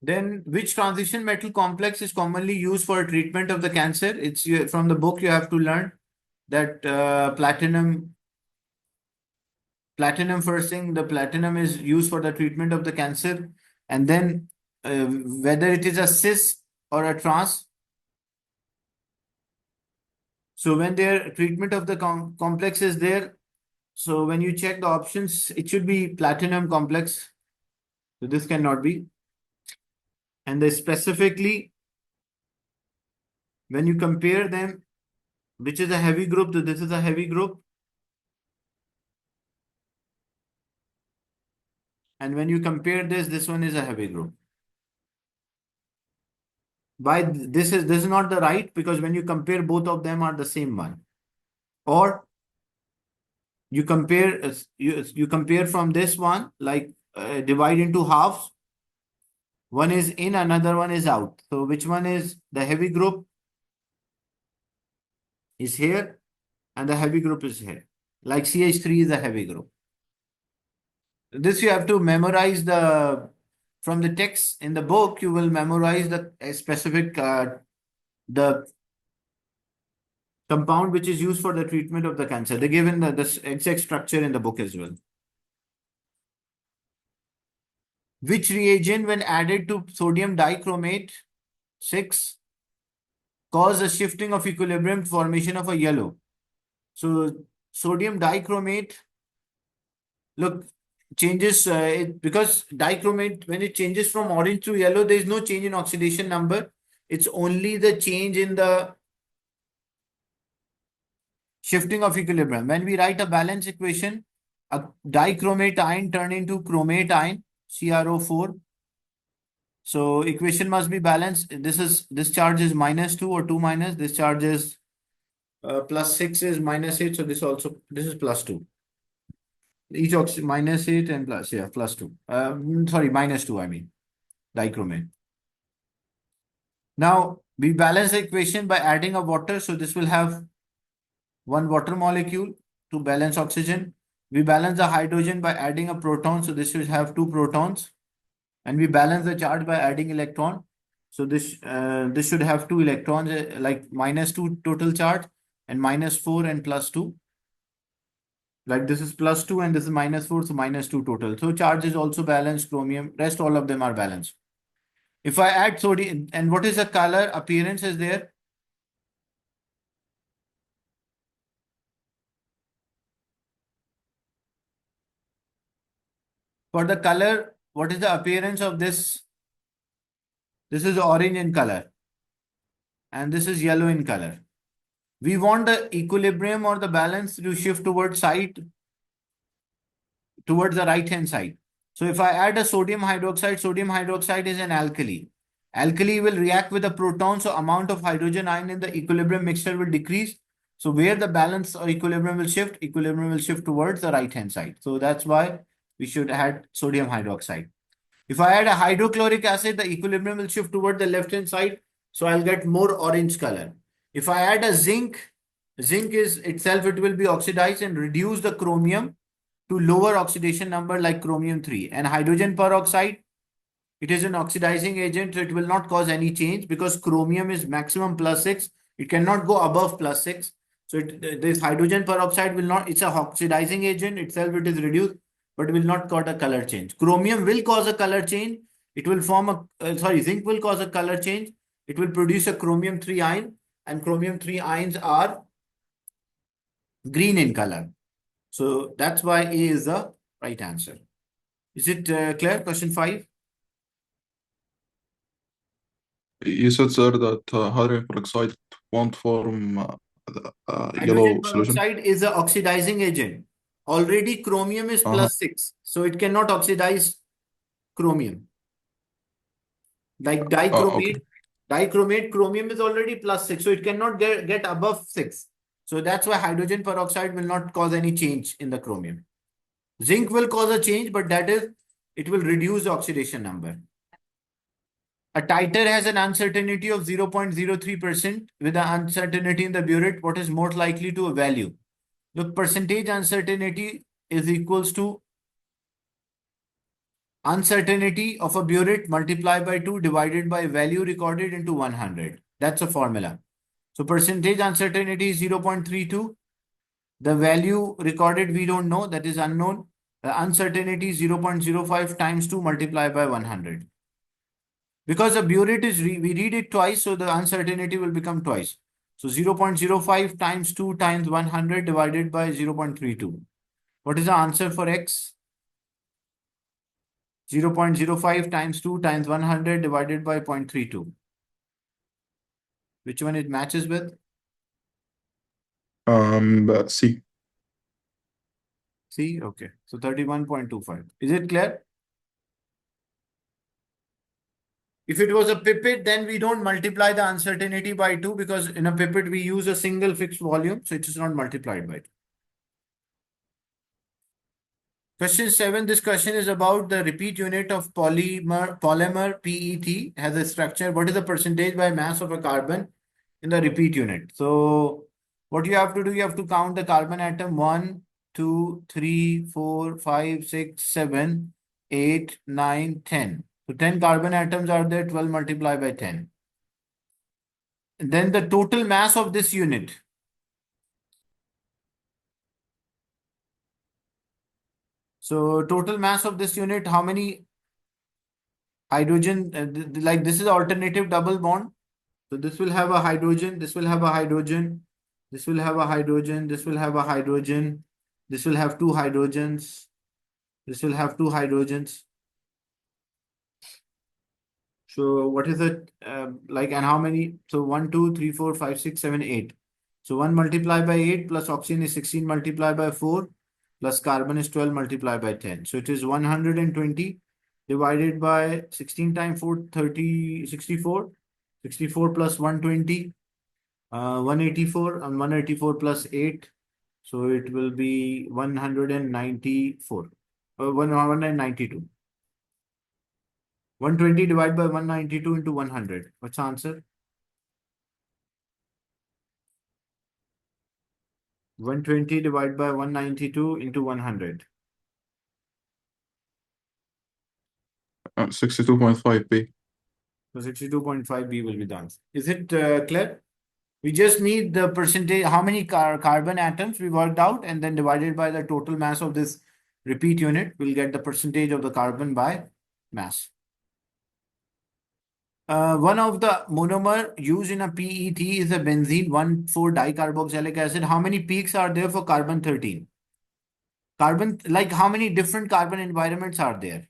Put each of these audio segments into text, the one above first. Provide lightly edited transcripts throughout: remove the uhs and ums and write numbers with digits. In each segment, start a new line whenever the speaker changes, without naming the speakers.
Then which transition metal complex is commonly used for treatment of the cancer? It's from the book you have to learn that platinum first thing, the platinum is used for the treatment of the cancer, and then whether it is a cis or a trans. So when their treatment of the complex is there, so when you check the options, it should be platinum complex. So this cannot be. And they specifically, when you compare them, which is a heavy group, so this is a heavy group. And when you compare this one is a heavy group. Why this is not the right? Because when you compare, both of them are the same one. Or you compare you compare from this one, like divide into halves. One is in, another one is out. So which one is the heavy group? Is here, and the heavy group is here. Like CH3 is a heavy group. This you have to memorize from the text in the book. You will memorize the specific the compound which is used for the treatment of the cancer. They given the exact structure in the book as well. Which reagent, when added to sodium dichromate 6, cause a shifting of equilibrium, formation of a yellow? So sodium dichromate, look, changes because dichromate, when it changes from orange to yellow, there is no change in oxidation number. It's only the change in the shifting of equilibrium. When we write a balance equation, a dichromate ion turn into chromate ion, CrO4. So equation must be balanced. This charge is -2 or 2 minus. This charge is +6 is -8. So this is +2. Each -8 and plus, yeah, +2. Sorry, -2, I mean, dichromate. Now we balance the equation by adding a water. So this will have one water molecule to balance oxygen. We balance the hydrogen by adding a proton. So this will have 2 protons. And we balance the charge by adding electron. So this should have 2 electrons, like -2 total charge and -4 and +2. Like this is +2 and this is -4, so -2 total. So charge is also balanced, chromium, rest all of them are balanced. If I add sodium, and what is the color appearance is there? For the color, what is the appearance of this? This is orange in color. And this is yellow in color. We want the equilibrium or the balance to shift towards the right hand side. So if I add a sodium hydroxide is an alkali. Alkali will react with a proton, so amount of hydrogen ion in the equilibrium mixture will decrease. So where the balance or equilibrium will shift towards the right hand side. So that's why we should add sodium hydroxide. If I add a hydrochloric acid, the equilibrium will shift toward the left hand side. So I'll get more orange color. If I add a zinc is itself, it will be oxidized and reduce the chromium to lower oxidation number like chromium 3. And hydrogen peroxide, it is an oxidizing agent, so it will not cause any change because chromium is maximum +6. It cannot go above +6. So this hydrogen peroxide will not, it's a oxidizing agent itself, it is reduced, but will not cause a color change. Chromium will cause a color change. It will form zinc will cause a color change. It will produce a chromium 3 ion, and chromium 3 ions are green in color. So that's why A is the right answer. Is it clear? Question 5.
You said, sir, that hydrogen peroxide won't form yellow
Hydrogen
solution.
peroxide is an oxidizing agent. Already chromium is +6, so it cannot oxidize chromium. Like dichromate, chromium is already +6, so it cannot get above 6. So that's why hydrogen peroxide will not cause any change in the chromium. Zinc will cause a change, but it will reduce the oxidation number. A titer has an uncertainty of 0.03%. With the uncertainty in the burette, what is most likely to a value? Look, percentage uncertainty is equals to uncertainty of a burette multiplied by 2 divided by value recorded into 100. That's a formula. So percentage uncertainty is 0.32. The value recorded we don't know, that is unknown. The uncertainty is 0.05 times 2 multiplied by 100. Because the burette is, we read it twice, so the uncertainty will become twice. So 0.05 times 2 times 100 divided by 0.32. What is the answer for X? 0.05 times 2 times 100 divided by 0.32. Which one it matches with?
C.
C, okay. So 31.25. Is it clear? If it was a pipette, then we don't multiply the uncertainty by 2 because in a pipette we use a single fixed volume, so it is not multiplied by 2. Question 7. This question is about the repeat unit of polymer PET has a structure. What is the percentage by mass of a carbon in the repeat unit? So what you have to do, you have to count the carbon atom 1, 2, 3, 4, 5, 6, 7, 8, 9, 10. So 10 carbon atoms are there, 12 multiplied by 10. And then the total mass of this unit. So total mass of this unit, how many hydrogen, like this is alternative double bond. So this will have a hydrogen, this will have a hydrogen, this will have a hydrogen, this will have a hydrogen, this will have two hydrogens, this will have two hydrogens. So what is it like, and how many? So 1, 2, 3, 4, 5, 6, 7, 8. So 1 multiplied by 8 plus oxygen is 16 multiplied by 4 plus carbon is 12 multiplied by 10. So it is 120 divided by 16 times 4, 30, 64. 64 plus 120, 184, and 184 plus 8. So it will be 194, 192. 120 divided by 192 into 100. What's the answer? 120 divided by 192 into 100.
62.5 B.
So 62.5 B will be the answer. Is it clear? We just need the percentage, how many carbon atoms we worked out, and then divided by the total mass of this repeat unit, we'll get the percentage of the carbon by mass. One of the monomer used in a PET is a benzene 1,4-dicarboxylic acid. How many peaks are there for carbon 13? Carbon, like how many different carbon environments are there?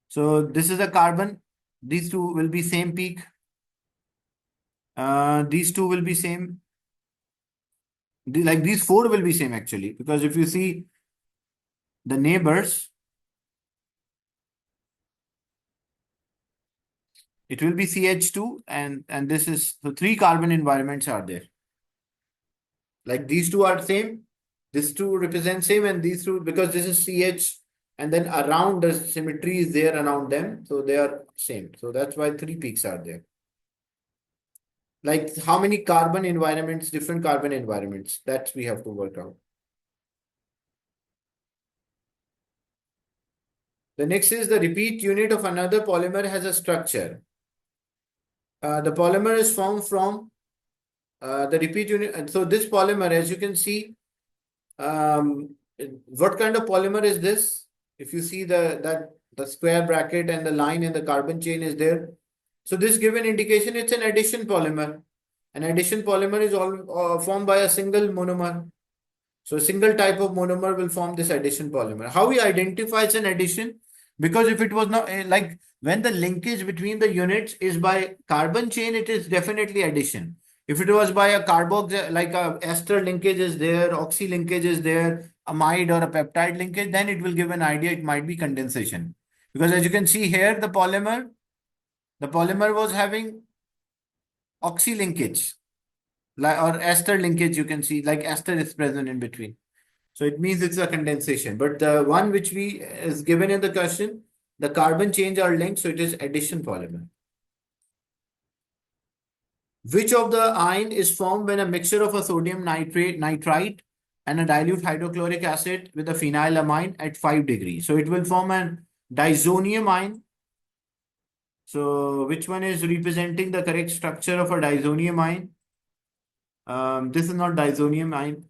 So this is a carbon. These two will be same peak. These two will be same. Like these four will be same actually, because if you see the neighbors, it will be CH2 and this is, so 3 carbon environments are there. Like these two are same, this two represent same, and these two, because this is CH and then around the symmetry is there around them, so they are same. So that's why 3 peaks are there. Like how many carbon environments, different carbon environments, that we have to work out. The next is the repeat unit of another polymer has a structure. The polymer is formed from the repeat unit. And so this polymer, as you can see, what kind of polymer is this? If you see the square bracket and the line in the carbon chain is there. So this given indication, it's an addition polymer. An addition polymer is all formed by a single monomer. So a single type of monomer will form this addition polymer. How we identify it's an addition? Because if it was not like when the linkage between the units is by carbon chain, it is definitely addition. If it was by a carbox, like a ester linkage is there, oxy linkage is there, amide or a peptide linkage, then it will give an idea it might be condensation. Because as you can see here, the polymer was having oxy linkage, like, or ester linkage, you can see, like ester is present in between. So it means it's a condensation. But the one which we is given in the question, the carbon chains are linked, so it is addition polymer. Which of the ion is formed when a mixture of a sodium nitrite and a dilute hydrochloric acid with a phenylamine at 5 degrees. So it will form an disonium ion. So which one is representing the correct structure of a disonium ion? This is not disonium ion.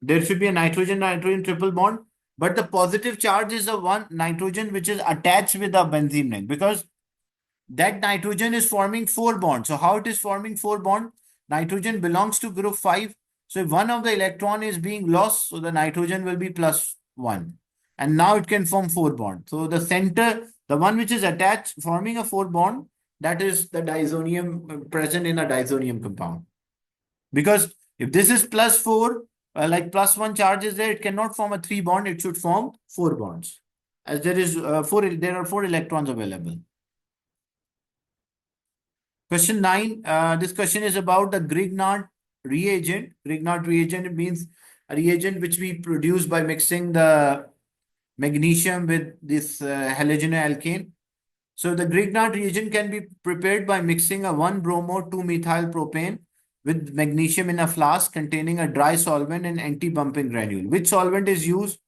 There should be a nitrogen-nitrogen triple bond, but the positive charge is the one nitrogen which is attached with the benzene ring, because that nitrogen is forming 4 bonds. So how it is forming 4 bonds? Nitrogen belongs to group 5. So if one of the electron is being lost, so the nitrogen will be plus 1. And now it can form 4 bonds. So the center, the one which is attached, forming a 4 bond, that is the disonium present in a disonium compound. Because if this is plus 4, like plus 1 charge is there, it cannot form a 3 bond, it should form 4 bonds. As there is there are 4 electrons available. Question 9. This question is about the Grignard reagent. Grignard reagent means a reagent which we produce by mixing the magnesium with this halogenoalkane. So the Grignard reagent can be prepared by mixing a 1-bromo 2-methyl propane with magnesium in a flask containing a dry solvent and anti-bumping granule. Which solvent is used?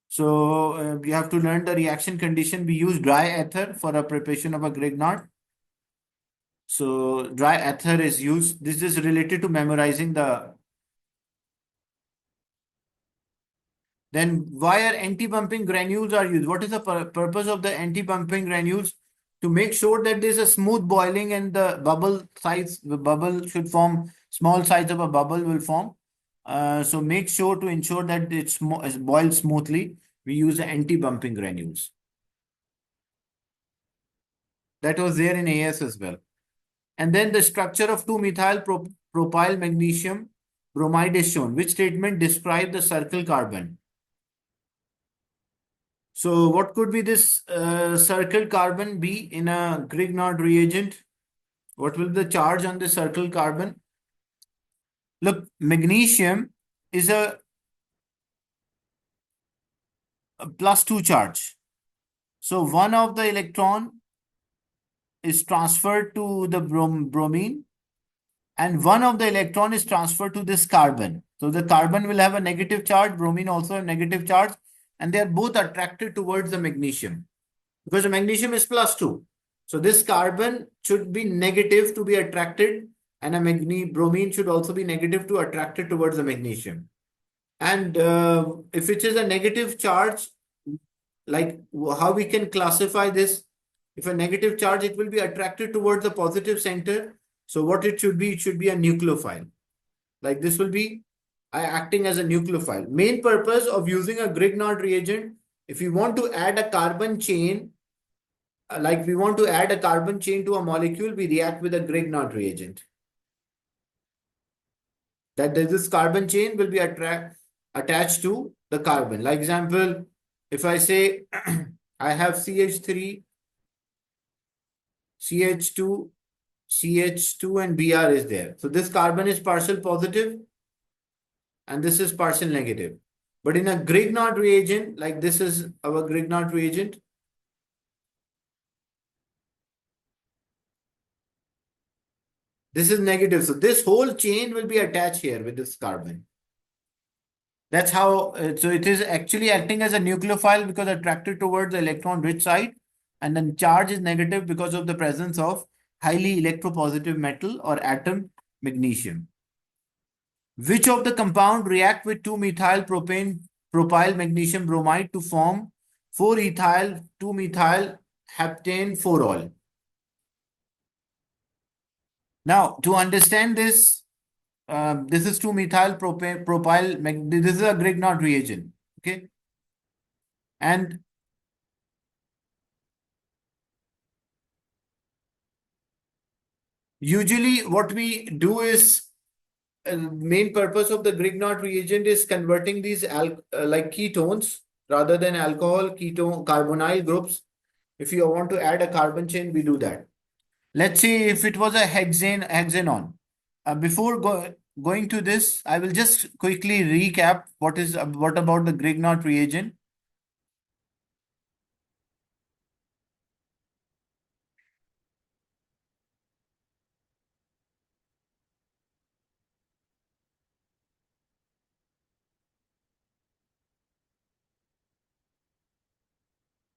So you have to learn the reaction condition. We use dry ether for a preparation of a Grignard. So dry ether is used. This is related to memorizing the. Then why are anti-bumping granules are used? What is the purpose of the anti-bumping granules? To make sure that there's a smooth boiling and the bubble size, the bubble should form, small size of a bubble will form. So make sure to ensure that it's boiled smoothly. We use the anti-bumping granules. That was there in AS as well. And then the structure of 2-methyl propyl magnesium bromide is shown. Which statement describe the circle carbon? So what could be this circle carbon be in a Grignard reagent? What will be the charge on the circle carbon? Look, magnesium is a +2 charge. So one of the electron is transferred to the bromine, and one of the electron is transferred to this carbon. So the carbon will have a negative charge, bromine also a negative charge, and they are both attracted towards the magnesium because the magnesium is +2. So this carbon should be negative to be attracted, and a bromine should also be negative to attracted towards the magnesium. And if it is a negative charge, like how we can classify this? If a negative charge, it will be attracted towards the positive center. So what it should be? It should be a nucleophile. Like this will be acting as a nucleophile. Main purpose of using a Grignard reagent, if you want to add a carbon chain, like we want to add a carbon chain to a molecule, we react with a Grignard reagent. That this carbon chain will be attached to the carbon. Like example, if I say I have CH3, CH2, CH2 and Br is there. So this carbon is partial positive and this is partial negative. But in a Grignard reagent, like this is our Grignard reagent, this is negative. So this whole chain will be attached here with this carbon. That's how, so it is actually acting as a nucleophile because attracted towards the electron rich side, and then charge is negative because of the presence of highly electropositive metal or atom magnesium. Which of the compound react with 2-methyl propane propyl magnesium bromide to form 4-ethyl 2-methyl heptane 4-ol? Now, to understand this, this is 2-methyl propyl, this is a Grignard reagent, okay? And usually what we do is, main purpose of the Grignard reagent is converting these like ketones rather than alcohol ketone carbonyl groups. If you want to add a carbon chain, we do that. Let's see if it was a hexanon. Before going to this, I will just quickly recap what about the Grignard reagent.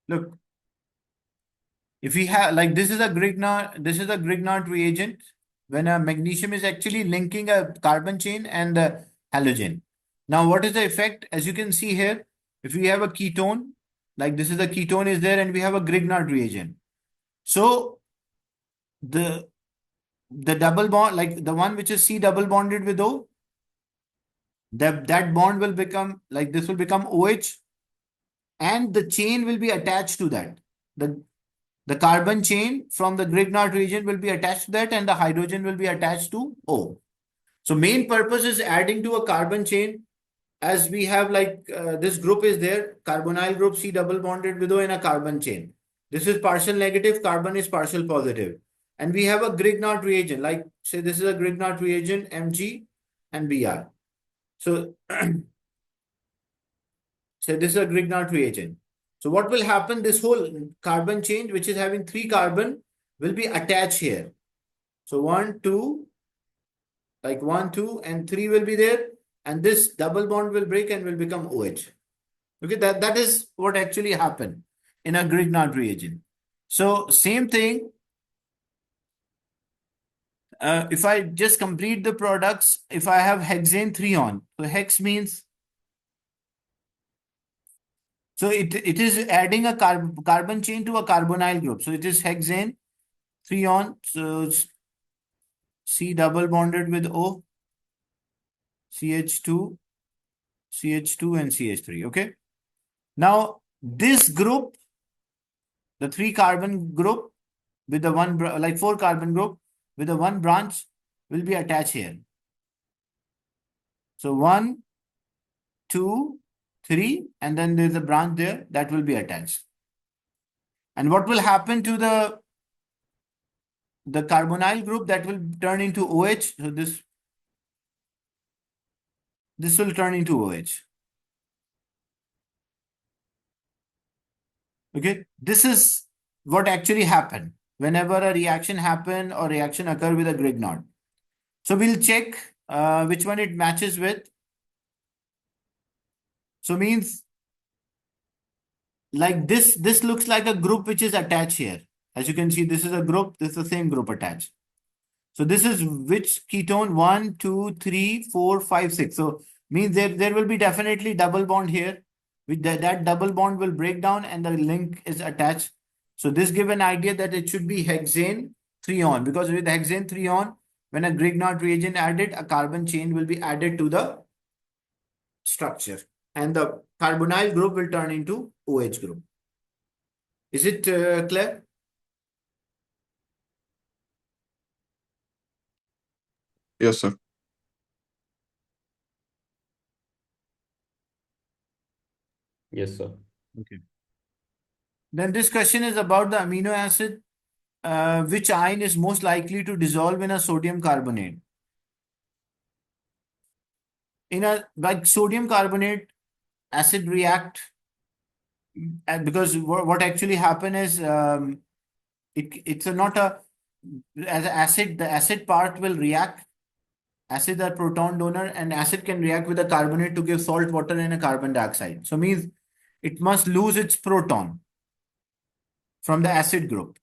Look, if we have like this is a Grignard reagent when a magnesium is actually linking a carbon chain and the halogen. Now, what is the effect? As you can see here, if we have a ketone, like this is a ketone is there, and we have a Grignard reagent. So the double bond, like the one which is C double bonded with O, that bond will become like this will become OH, and the chain will be attached to that. The carbon chain from the Grignard region will be attached to that, and the hydrogen will be attached to O. So main purpose is adding to a carbon chain, as we have like this group is there, carbonyl group C double bonded with O in a carbon chain. This is partial negative, carbon is partial positive. And we have a Grignard reagent, like say this is a Grignard reagent, Mg and Br. So, say this is a Grignard reagent. So what will happen? This whole carbon chain, which is having 3 carbon, will be attached here. So 1, 2, like 1, 2, and 3 will be there. And this double bond will break and will become OH. Okay, that is what actually happened in a Grignard reagent. So same thing. If I just complete the products, if I have hexane 3 on, so hex means, so it is adding a carbon chain to a carbonyl group. So it is hexane 3 on. So C double bonded with O, CH2, CH2 and CH3. Okay. Now this group, the 3 carbon group with the one, like 4 carbon group with the one branch will be attached here. So 1, 2, 3, and then there's a branch there that will be attached. And what will happen to the carbonyl group? That will turn into OH. So this will turn into OH. Okay, this is what actually happened whenever a reaction happen or reaction occur with a Grignard. So we'll check which one it matches with. So means like this looks like a group which is attached here. As you can see, this is a group, this is the same group attached. So this is which ketone? 1, 2, 3, 4, 5, 6. So means there will be definitely double bond here. With that double bond will break down and the link is attached. So this give an idea that it should be hexane 3 on, because with hexane 3 on, when a Grignard reagent added, a carbon chain will be added to the structure, and the carbonyl group will turn into OH group. Is it clear?
Yes, sir.
Yes, sir.
Okay. Then this question is about the amino acid. Which ion is most likely to dissolve in a sodium carbonate? In a like sodium carbonate, acid react, and because what actually happen is it's not a as an acid, the acid part will react. Acid are proton donor, and acid can react with a carbonate to give salt water and a carbon dioxide. So means it must lose its proton from the acid group.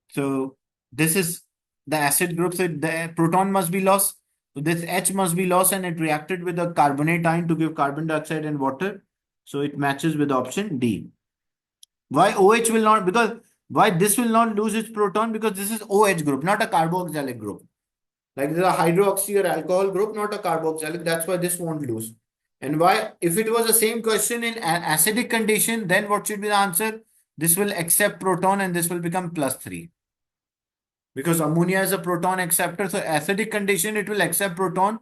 So this is the acid group. So the proton must be lost. So this H must be lost, and it reacted with the carbonate ion to give carbon dioxide and water. So it matches with option D. Why OH will not? Because why this will not lose its proton? Because this is OH group, not a carboxylic group. Like this is a hydroxy or alcohol group, not a carboxylic. That's why this won't lose. And why? If it was the same question in an acidic condition, then what should be the answer? This will accept proton and this will become +3. Because ammonia is a proton acceptor. So acidic condition, it will accept proton.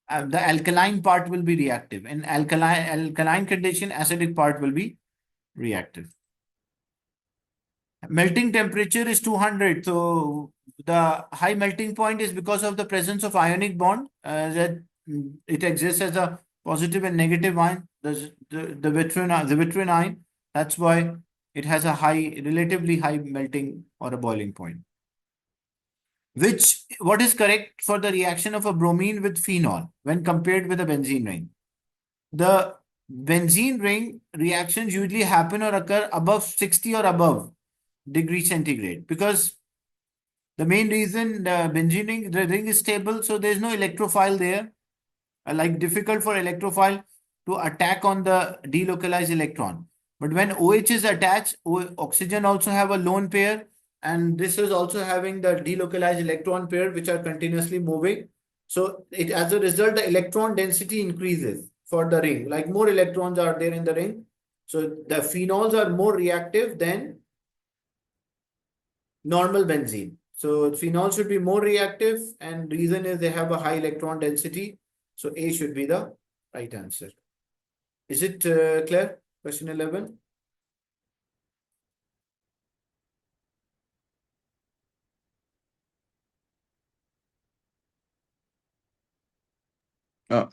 The alkaline part will be reactive. In alkaline condition, acidic part will be reactive. Melting temperature is 200. So the high melting point is because of the presence of ionic bond, that it exists as a positive and negative ion, the vitrin ion. That's why it has a relatively high melting or a boiling point. What is correct for the reaction of a bromine with phenol when compared with a benzene ring? The benzene ring reactions usually happen or occur above 60 or above degree centigrade, because the main reason the benzene ring, the ring is stable, so there's no electrophile there, like difficult for electrophile to attack on the delocalized electron. But when OH is attached, oxygen also have a lone pair, and this is also having the delocalized electron pair which are continuously moving. So it, as a result, the electron density increases for the ring. Like more electrons are there in the ring. So the phenols are more reactive than normal benzene. So phenol should be more reactive, and reason is they have a high electron density. So A should be the right answer. Is it clear? Question 11.
Sir,